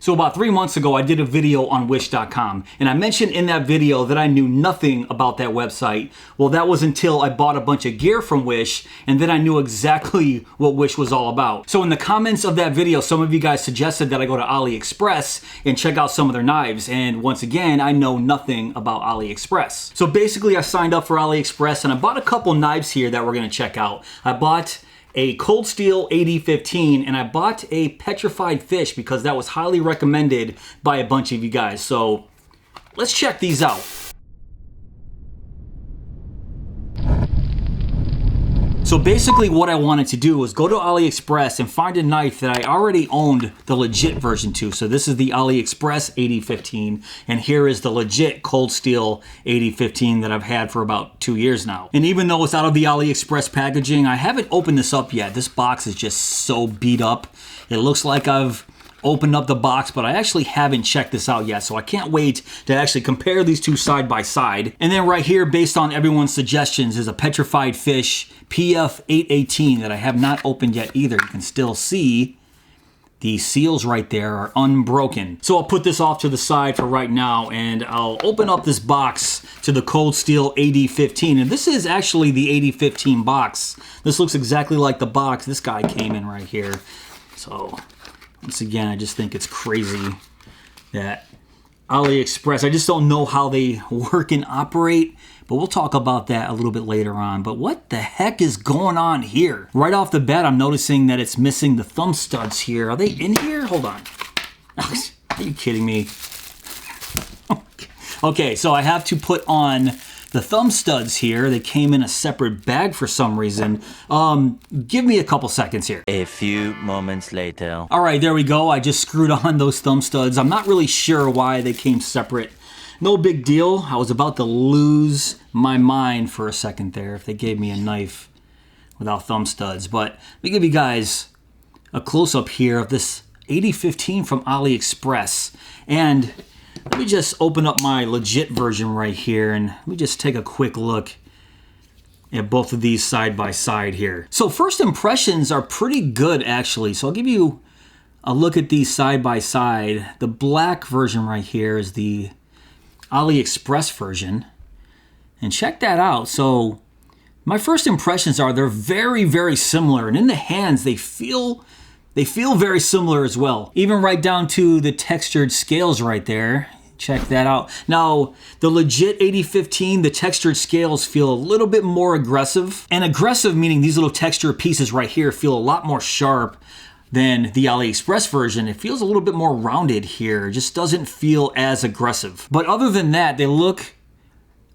So about 3 months ago, I did a video on Wish.com, and I mentioned in that video that I knew nothing about that website. Well, that was until I bought a bunch of gear from Wish, and then I knew exactly what Wish was all about. So in the comments of that video, some of you guys suggested that I go to AliExpress and check out some of their knives, and once again, I know nothing about AliExpress. So basically, I signed up for AliExpress, and I bought a couple knives here that we're gonna check out. I bought a cold steel AD15, and I bought a petrified fish because that was highly recommended by a bunch of you guys. So let's check these out. So basically what I wanted to do was go to AliExpress and find a knife that I already owned the legit version to. So this is the AliExpress AD15, and here is the legit cold steel AD15 that I've had for about 2 years now. And even though it's out of the AliExpress packaging, I haven't opened this up yet. This box is just so beat up. It looks like I've opened up the box, but I actually haven't checked this out yet, so I can't wait to actually compare these two side by side. And then right here, based on everyone's suggestions, is a petrified fish PF818 that I have not opened yet either. You can still see the seals right there are unbroken. So I'll put this off to the side for right now, and I'll open up this box to the cold steel AD15. And this is actually the AD15 box. This looks exactly like the box this guy came in right here. So once again, I just think it's crazy that AliExpress, I just don't know how they work and operate, but we'll talk about that a little bit later on. But what the heck is going on here? Right off the bat, I'm noticing that it's missing the thumb studs here. Are they in here? Hold on. Are you kidding me? Okay, so I have to put on the thumb studs here. They came in a separate bag for some reason. Give me a couple seconds here. A few moments later. All right, there we go. I just screwed on those thumb studs. I'm not really sure why they came separate. No big deal. I was about to lose my mind for a second there if they gave me a knife without thumb studs. But let me give you guys a close-up here of this AD15 from AliExpress. And let me just open up my legit version right here, and let me just take a quick look at both of these side by side here. So first impressions are pretty good, actually. So I'll give you a look at these side by side. The black version right here is the AliExpress version, and check that out. So my first impressions are they're very, very similar, and in the hands they feel very similar as well. Even right down to the textured scales right there. Check that out. Now, the legit AD15, the textured scales feel a little bit more aggressive. And aggressive meaning these little texture pieces right here feel a lot more sharp than the AliExpress version. It feels a little bit more rounded here. It just doesn't feel as aggressive. But other than that, they look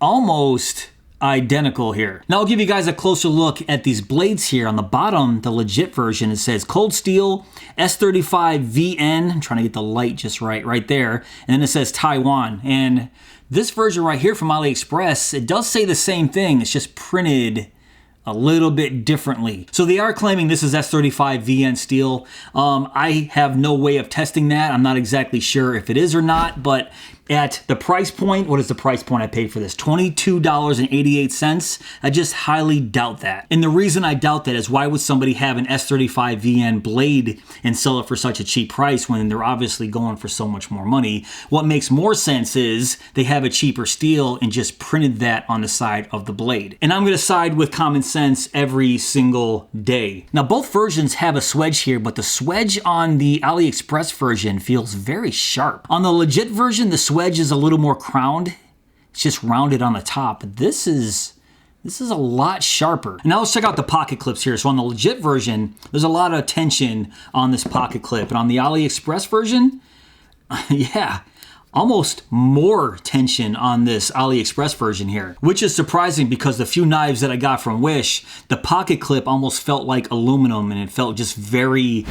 almost identical here. Now I'll give you guys a closer look at these blades here. On the bottom, the legit version, it says cold steel S35 VN. I'm trying to get the light just right there. And then it says Taiwan. And this version right here from AliExpress, it does say the same thing. It's just printed a little bit differently. So they are claiming this is S35 VN steel. I have no way of testing that. I'm not exactly sure if it is or not, but at the price point, what is the price point I paid for this? $22.88. I just highly doubt that. And the reason I doubt that is why would somebody have an S35 VN blade and sell it for such a cheap price when they're obviously going for so much more money? What makes more sense is they have a cheaper steel and just printed that on the side of the blade. And I'm gonna side with common sense every single day. Now both versions have a swedge here, but the swedge on the AliExpress version feels very sharp. On the legit version, the swedge is a little more crowned. It's just rounded on the top. This is a lot sharper. And now let's check out the pocket clips here. So on the legit version, there's a lot of tension on this pocket clip. And on the AliExpress version, yeah, almost more tension on this AliExpress version here, which is surprising because the few knives that I got from Wish, the pocket clip almost felt like aluminum and it felt just very,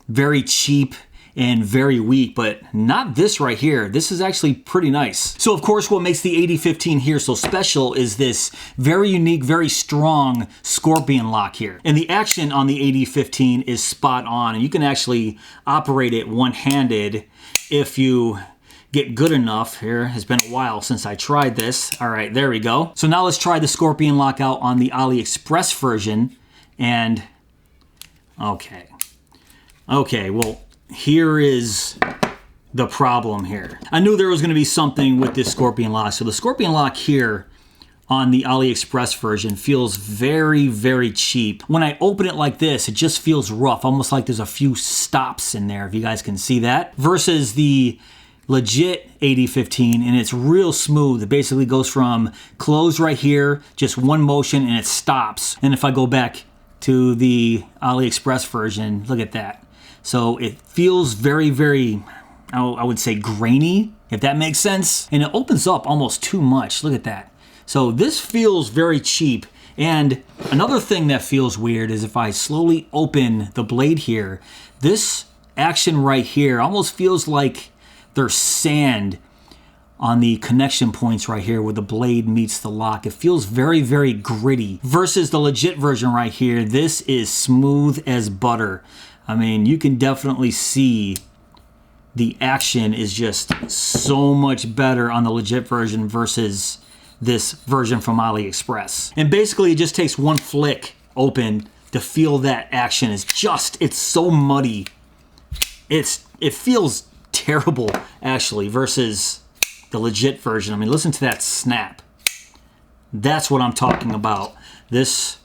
very cheap and very weak, but not this right here. This is actually pretty nice. So of course, what makes the AD15 here so special is this very unique, very strong scorpion lock here. And the action on the AD15 is spot on, and you can actually operate it one-handed if you get good enough. Here has been a while since I tried this. All right, there we go. So now let's try the scorpion lock out on the AliExpress version. And okay, well, here is the problem here. I knew there was going to be something with this Scorpion lock. So the Scorpion lock here on the AliExpress version feels very, very cheap. When I open it like this, it just feels rough, almost like there's a few stops in there, if you guys can see that. Versus the legit AD15, and it's real smooth. It basically goes from close right here, just one motion, and it stops. And if I go back to the AliExpress version, look at that. So it feels very, very, I would say grainy, if that makes sense. And it opens up almost too much. Look at that. So this feels very cheap. And another thing that feels weird is if I slowly open the blade here, this action right here almost feels like there's sand on the connection points right here where the blade meets the lock. It feels very, very gritty. Versus the legit version right here, this is smooth as butter. I mean, you can definitely see the action is just so much better on the legit version versus this version from AliExpress. And basically it just takes one flick open to feel that action is just, it's so muddy. It feels terrible actually versus the legit version. I mean, listen to that snap. That's what I'm talking about. This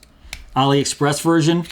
AliExpress version,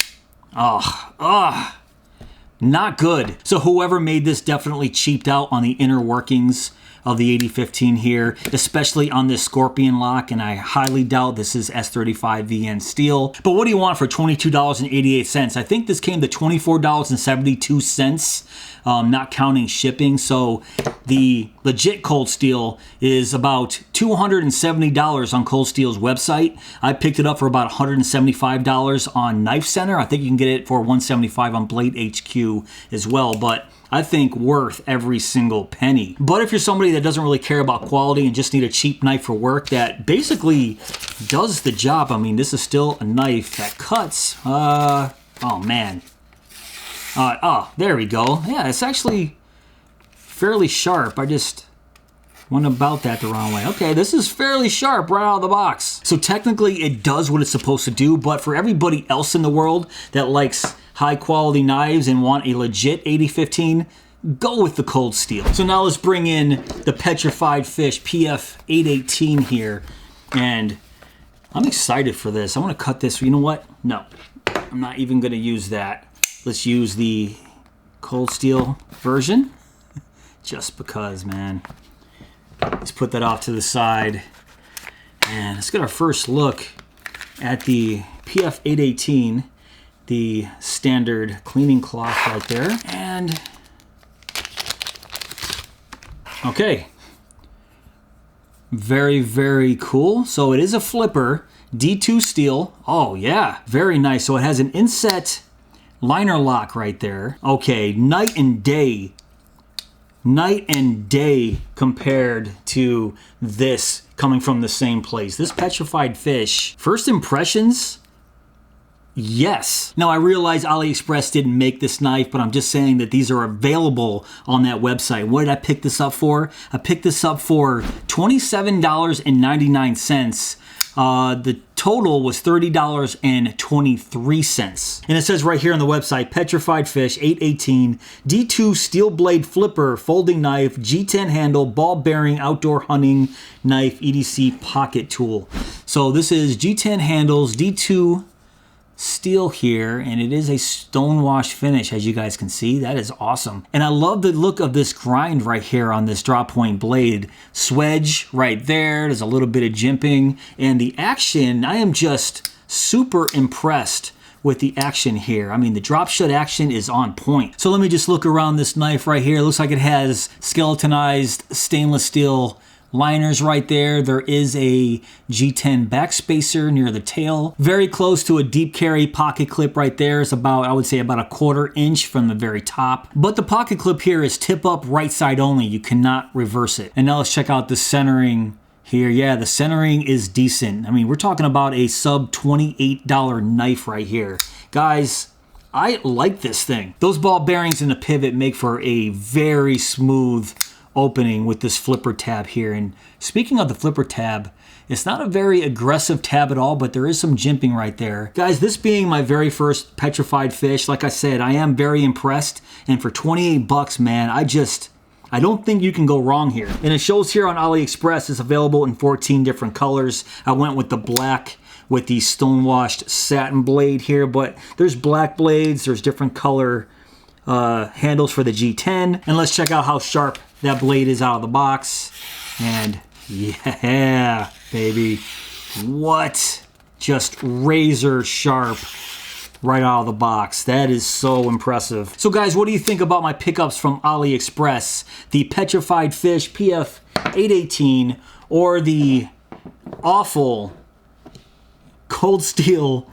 not good. So whoever made this definitely cheaped out on the inner workings of the AD15 here, especially on this Scorpion lock, and I highly doubt this is S35VN steel. But what do you want for $22.88? I think this came to $24.72, not counting shipping. So the legit Cold Steel is about $270 on Cold Steel's website. I picked it up for about $175 on Knife Center. I think you can get it for $175 on Blade HQ as well, but I think worth every single penny. But if you're somebody that doesn't really care about quality and just need a cheap knife for work that basically does the job, I mean, this is still a knife that cuts. Oh man. There we go. Yeah, it's actually fairly sharp. I just went about that the wrong way. Okay, this is fairly sharp right out of the box. So technically it does what it's supposed to do, but for everybody else in the world that likes high quality knives and want a legit AD15, go with the Cold Steel. So now let's bring in the Petrified Fish PF818 here, and I'm excited for this. I want to cut this. You know what? No, I'm not even going to use that. Let's use the Cold Steel version, just because, man. Let's put that off to the side, and let's get our first look at the PF818. The standard cleaning cloth right there. And okay, very, very cool. So it is a flipper, D2 steel. Oh yeah, very nice. So it has an inset liner lock right there. Okay, night and day compared to this coming from the same place. This Petrified Fish, first impressions, yes. Now I realize AliExpress didn't make this knife, but I'm just saying that these are available on that website. What did I pick this up for? I picked this up for $27.99. The total was $30.23. And it says right here on the website, Petrified Fish 818, D2 steel blade flipper, folding knife, G10 handle, ball bearing, outdoor hunting knife, EDC pocket tool. So this is G10 handles, D2 steel here, and it is a stonewash finish, as you guys can see. That is awesome. And I love the look of this grind right here on this drop point blade. Swedge right there. There's a little bit of jimping, and the action, I am just super impressed with the action here. I mean, the drop shut action is on point. So let me just look around this knife right here. It looks like it has skeletonized stainless steel liners right there. There is a G10 backspacer near the tail. Very close to a deep carry pocket clip right there. It's about, I would say, about a 1/4 inch from the very top. But the pocket clip here is tip up right side only. You cannot reverse it. And now let's check out the centering here. Yeah, the centering is decent. I mean, we're talking about a sub $28 knife right here. Guys, I like this thing. Those ball bearings in the pivot make for a very smooth opening with this flipper tab here. And speaking of the flipper tab, it's not a very aggressive tab at all, but there is some jimping right there. Guys, this being my very first Petrified Fish, like I said, I am very impressed. And for 28 bucks, man, I don't think you can go wrong here. And it shows here on AliExpress it's available in 14 different colors. I went with the black with the stonewashed satin blade here, but there's black blades, there's different color handles for the G10. And let's check out how sharp that blade is out of the box. And yeah, baby. What? Just razor sharp right out of the box. That is so impressive. So guys, what do you think about my pickups from AliExpress? The Petrified Fish PF 818 or the awful Cold Steel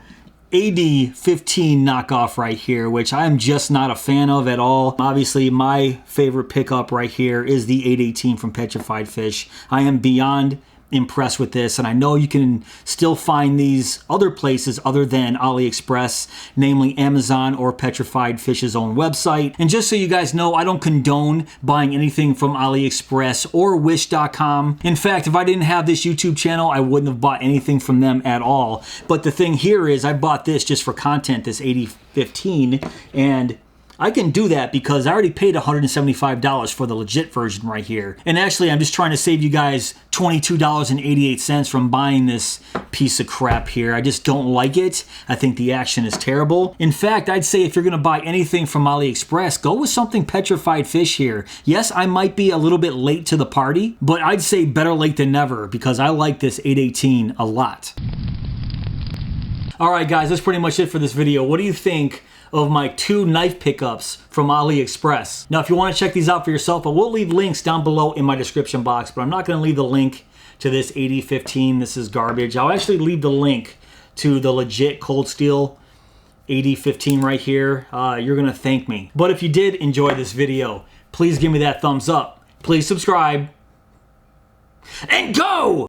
AD15 knockoff right here, which I'm just not a fan of at all. Obviously, my favorite pickup right here is the 818 from Petrified Fish. I am beyond impressed with this, and I know you can still find these other places other than AliExpress, namely Amazon or Petrified Fish's own website. And just so you guys know, I don't condone buying anything from AliExpress or Wish.com. In fact, if I didn't have this YouTube channel, I wouldn't have bought anything from them at all. But the thing here is I bought this just for content, this 8015, and I can do that because I already paid $175 for the legit version right here. And actually, I'm just trying to save you guys $22.88 from buying this piece of crap here. I just don't like it. I think the action is terrible. In fact, I'd say if you're gonna buy anything from AliExpress, go with something Petrified Fish here. Yes, I might be a little bit late to the party, but I'd say better late than never because I like this 818 a lot. All right, guys, that's pretty much it for this video. What do you think of my 2 knife pickups from AliExpress? Now, if you want to check these out for yourself, I will leave links down below in my description box, but I'm not going to leave the link to this 8015. This is garbage. I'll actually leave the link to the legit Cold Steel 8015 right here. You're going to thank me. But if you did enjoy this video, please give me that thumbs up. Please subscribe. And go!